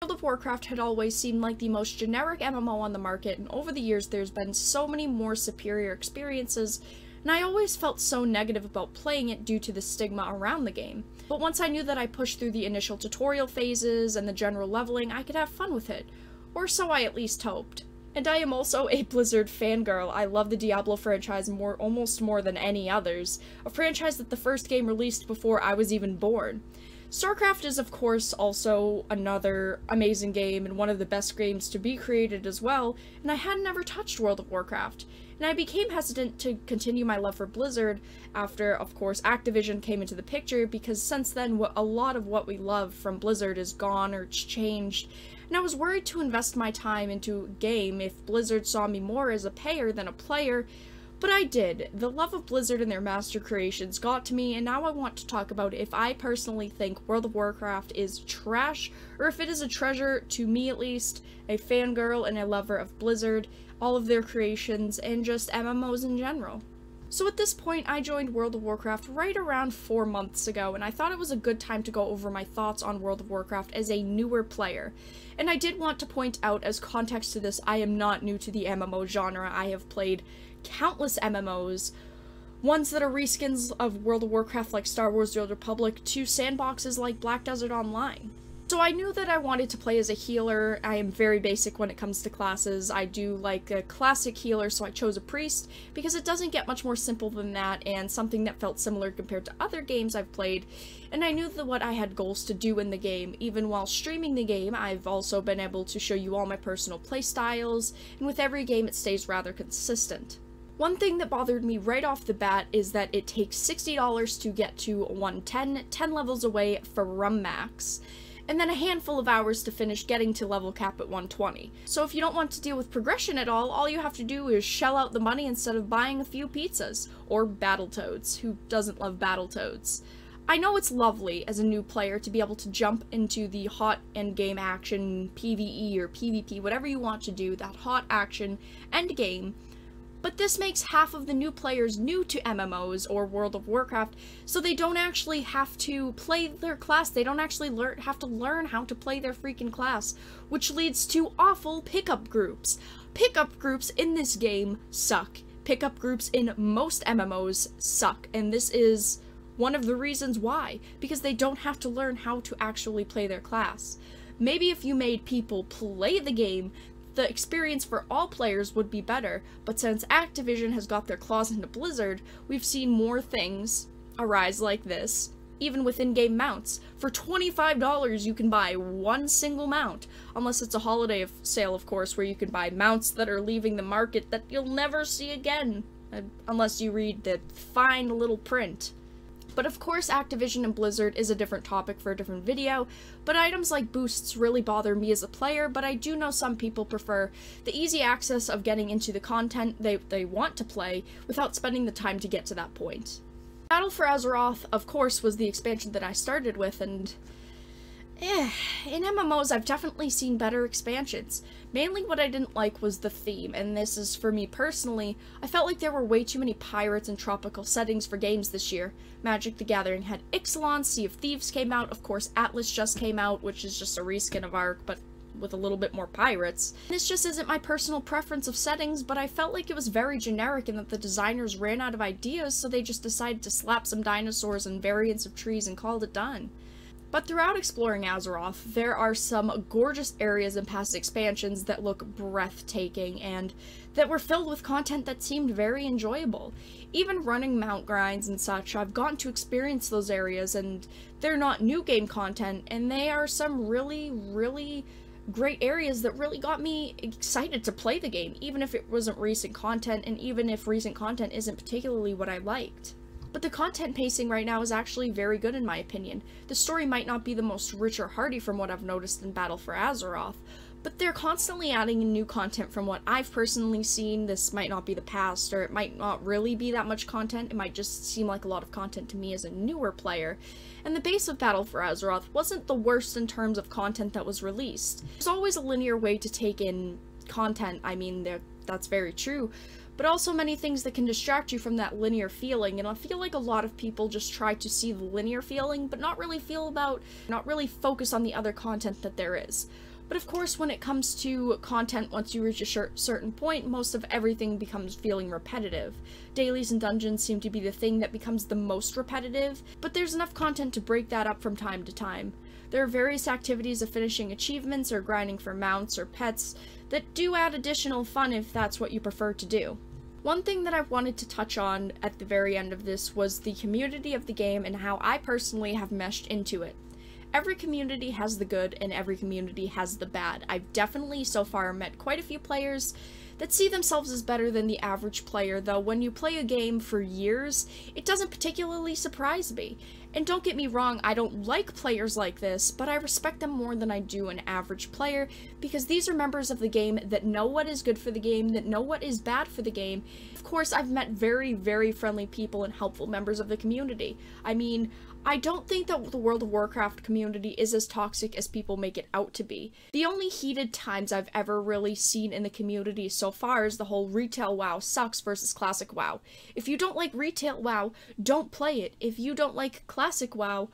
World of Warcraft had always seemed like the most generic MMO on the market, and over the years there's been so many more superior experiences, and I always felt so negative about playing it due to the stigma around the game. But once I knew that I pushed through the initial tutorial phases and the general leveling, I could have fun with it. Or so I at least hoped. And I am also a Blizzard fangirl. I love the Diablo franchise almost more than any others, a franchise that the first game released before I was even born. Warcraft is of course also another amazing game and one of the best games to be created as well, and I had never touched World of Warcraft. And I became hesitant to continue my love for Blizzard after, of course, Activision came into the picture, because since then a lot of what we love from Blizzard is gone or it's changed, and I was worried to invest my time into a game if Blizzard saw me more as a payer than a player, but I did. The love of Blizzard and their master creations got to me, and now I want to talk about if I personally think World of Warcraft is trash, or if it is a treasure, to me at least, a fangirl and a lover of Blizzard, all of their creations, and just MMOs in general. So at this point, I joined World of Warcraft right around 4 months ago, and I thought it was a good time to go over my thoughts on World of Warcraft as a newer player. And I did want to point out, as context to this, I am not new to the MMO genre. I have played countless MMOs, ones that are reskins of World of Warcraft like Star Wars: The Old Republic, to sandboxes like Black Desert Online. So I knew that I wanted to play as a healer. I am very basic when it comes to classes. I do like a classic healer, so I chose a priest, because it doesn't get much more simple than that, and something that felt similar compared to other games I've played, and I knew that what I had goals to do in the game. Even while streaming the game, I've also been able to show you all my personal playstyles, and with every game it stays rather consistent. One thing that bothered me right off the bat is that it takes $60 to get to 110, 10 levels away from max, and then a handful of hours to finish getting to level cap at 120. So if you don't want to deal with progression at all you have to do is shell out the money instead of buying a few pizzas. Or Battletoads. Who doesn't love Battletoads? I know it's lovely as a new player to be able to jump into the hot endgame action, PvE or PvP, whatever you want to do, that hot action endgame. But this makes half of the new players new to MMOs or World of Warcraft, so they don't actually have to play their class. They don't actually have to learn how to play their freaking class, which leads to awful pickup groups. Pickup groups in this game suck. Pickup groups in most MMOs suck, and this is one of the reasons why, because they don't have to learn how to actually play their class. Maybe if you made people play the game, the experience for all players would be better, but since Activision has got their claws into Blizzard, we've seen more things arise like this, even with in-game mounts. For $25 you can buy one single mount, unless it's a holiday sale, of course, where you can buy mounts that are leaving the market that you'll never see again, unless you read the fine little print. But of course, Activision and Blizzard is a different topic for a different video, but items like boosts really bother me as a player, but I do know some people prefer the easy access of getting into the content they want to play without spending the time to get to that point. Battle for Azeroth, of course, was the expansion that I started with, and in MMOs, I've definitely seen better expansions. Mainly what I didn't like was the theme, and this is for me personally. I felt like there were way too many pirates and tropical settings for games this year. Magic the Gathering had Ixalan, Sea of Thieves came out, of course Atlas just came out, which is just a reskin of Ark, but with a little bit more pirates. This just isn't my personal preference of settings, but I felt like it was very generic and that the designers ran out of ideas, so they just decided to slap some dinosaurs and variants of trees and called it done. But throughout exploring Azeroth, there are some gorgeous areas and past expansions that look breathtaking and that were filled with content that seemed very enjoyable. Even running mount grinds and such, I've gotten to experience those areas, and they're not new game content, and they are some really, really great areas that really got me excited to play the game, even if it wasn't recent content, and even if recent content isn't particularly what I liked. But the content pacing right now is actually very good in my opinion. The story might not be the most rich or hearty from what I've noticed in Battle for Azeroth, but they're constantly adding in new content from what I've personally seen. This might not be the past, or it might not really be that much content. It might just seem like a lot of content to me as a newer player. And the base of Battle for Azeroth wasn't the worst in terms of content that was released. There's always a linear way to take in content. I mean, the that's very true, but also many things that can distract you from that linear feeling, and I feel like a lot of people just try to see the linear feeling, but not really focus on the other content that there is. But of course, when it comes to content, once you reach a certain point, most of everything becomes feeling repetitive. Dailies and dungeons seem to be the thing that becomes the most repetitive, but there's enough content to break that up from time to time. There are various activities of finishing achievements or grinding for mounts or pets that do add additional fun if that's what you prefer to do. One thing that I wanted to touch on at the very end of this was the community of the game and how I personally have meshed into it. Every community has the good and every community has the bad. I've definitely so far met quite a few players that see themselves as better than the average player, though when you play a game for years, it doesn't particularly surprise me. And don't get me wrong, I don't like players like this, but I respect them more than I do an average player, because these are members of the game that know what is good for the game, that know what is bad for the game. Of course, I've met very, very friendly people and helpful members of the community. I mean, I don't think that the World of Warcraft community is as toxic as people make it out to be. The only heated times I've ever really seen in the community so far is the whole retail WoW sucks versus classic WoW. If you don't like retail WoW, don't play it. If you don't like classic WoW,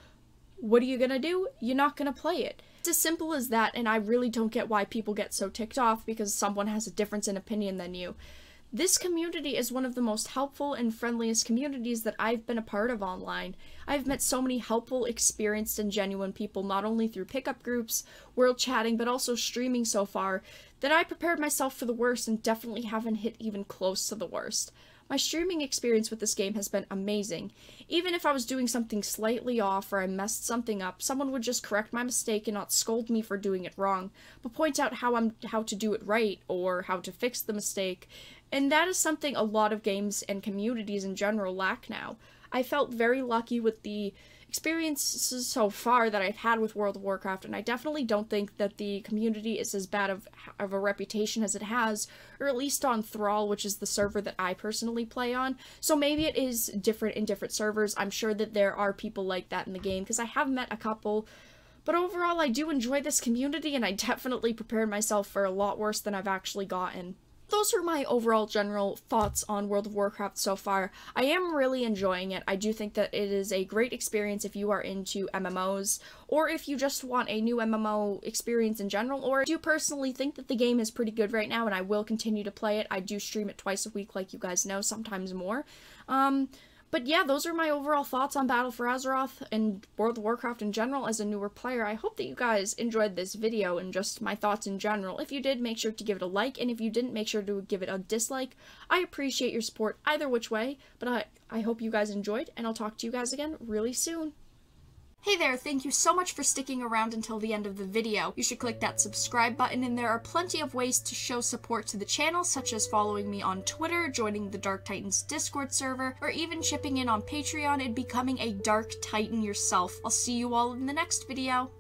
what are you gonna do? You're not gonna play it. It's as simple as that, and I really don't get why people get so ticked off because someone has a difference in opinion than you. This community is one of the most helpful and friendliest communities that I've been a part of online. I've met so many helpful, experienced, and genuine people, not only through pickup groups, world chatting, but also streaming so far, that I prepared myself for the worst and definitely haven't hit even close to the worst. My streaming experience with this game has been amazing. Even if I was doing something slightly off or I messed something up, someone would just correct my mistake and not scold me for doing it wrong, but point out how to do it right or how to fix the mistake. And that is something a lot of games and communities in general lack now. I felt very lucky with the experiences so far that I've had with World of Warcraft, and I definitely don't think that the community is as bad of a reputation as it has, or at least on Thrall, which is the server that I personally play on. So maybe it is different in different servers. I'm sure that there are people like that in the game, because I have met a couple. But overall, I do enjoy this community, and I definitely prepared myself for a lot worse than I've actually gotten. Those are my overall general thoughts on World of Warcraft so far. I am really enjoying it. I do think that it is a great experience if you are into MMOs, or if you just want a new MMO experience in general, or I do personally think that the game is pretty good right now, and I will continue to play it. I do stream it twice a week, like you guys know, sometimes more. But yeah, those are my overall thoughts on Battle for Azeroth and World of Warcraft in general as a newer player. I hope that you guys enjoyed this video and just my thoughts in general. If you did, make sure to give it a like, and if you didn't, make sure to give it a dislike. I appreciate your support either which way, but I hope you guys enjoyed, and I'll talk to you guys again really soon. Hey there, thank you so much for sticking around until the end of the video. You should click that subscribe button, and there are plenty of ways to show support to the channel, such as following me on Twitter, joining the Dark Titans Discord server, or even chipping in on Patreon and becoming a Dark Titan yourself. I'll see you all in the next video.